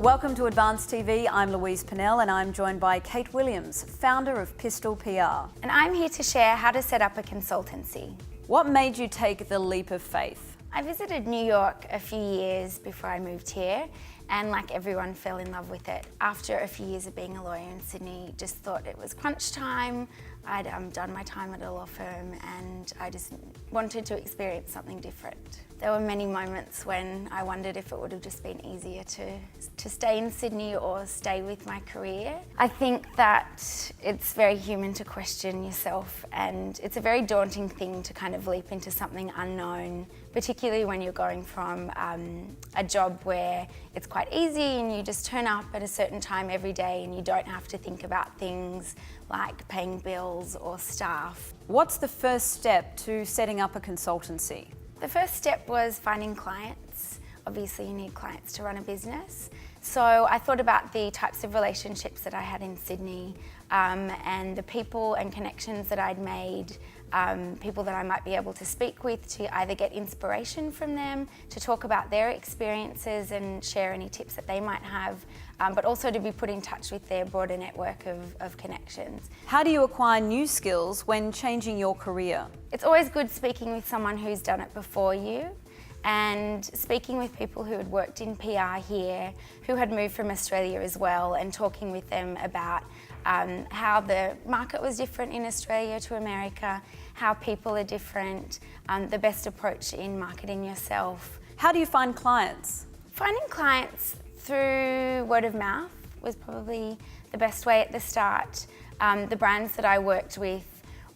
Welcome to Advanced TV. I'm Louise Pennell and I'm joined by Kate Williams, founder of Pistol PR. And I'm here to share how to set up a consultancy. What made you take the leap of faith? I visited New York a few years before I moved here, and like everyone, fell in love with it. After a few years of being a lawyer in Sydney, just thought it was crunch time. I'd done my time at a law firm and I just wanted to experience something different. There were many moments when I wondered if it would have just been easier to stay in Sydney or stay with my career. I think that it's very human to question yourself, and it's a very daunting thing to kind of leap into something unknown, particularly when you're going from a job where it's quite easy and you just turn up at a certain time every day and you don't have to think about things like paying bills or staff. What's the first step to setting up a consultancy? The first step was finding clients. Obviously you need clients to run a business. So I thought about the types of relationships that I had in Sydney and the people and connections that I'd made, people that I might be able to speak with to either get inspiration from them, to talk about their experiences and share any tips that they might have, but also to be put in touch with their broader network of connections. How do you acquire new skills when changing your career? It's always good speaking with someone who's done it before you, and speaking with people who had worked in PR here, who had moved from Australia as well, and talking with them about how the market was different in Australia to America, how people are different, the best approach in marketing yourself. How do you find clients? Finding clients through word of mouth was probably the best way at the start. The brands that I worked with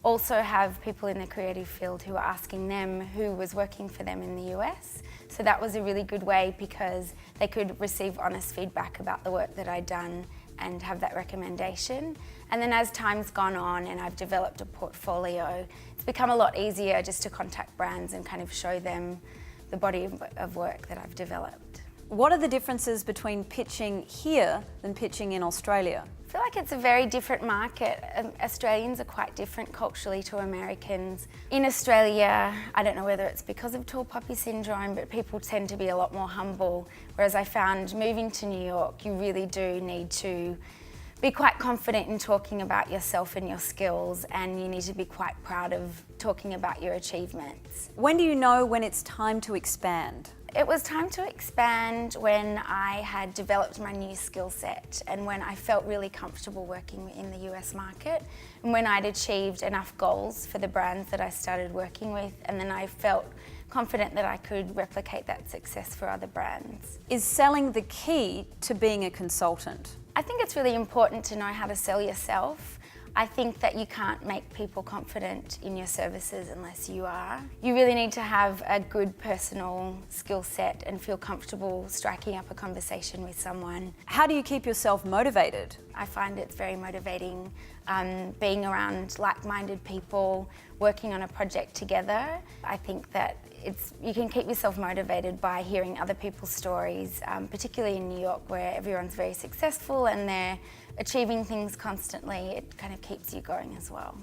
also have people in the creative field who are asking them who was working for them in the US. So that was a really good way because they could receive honest feedback about the work that I'd done and have that recommendation. And then as time's gone on and I've developed a portfolio, it's become a lot easier just to contact brands and kind of show them the body of work that I've developed. What are the differences between pitching here and pitching in Australia? I feel like it's a very different market. Australians are quite different culturally to Americans. In Australia, I don't know whether it's because of tall poppy syndrome, but people tend to be a lot more humble. Whereas I found moving to New York, you really do need to be quite confident in talking about yourself and your skills, and you need to be quite proud of talking about your achievements. When do you know when it's time to expand? It was time to expand when I had developed my new skill set and when I felt really comfortable working in the US market, and when I'd achieved enough goals for the brands that I started working with, and then I felt confident that I could replicate that success for other brands. Is selling the key to being a consultant? I think it's really important to know how to sell yourself. I think that you can't make people confident in your services unless you are. You really need to have a good personal skill set and feel comfortable striking up a conversation with someone. How do you keep yourself motivated? I find it's very motivating being around like-minded people, working on a project together. I think that you can keep yourself motivated by hearing other people's stories, particularly in New York where everyone's very successful and they're achieving things constantly. It kind of keeps you going as well.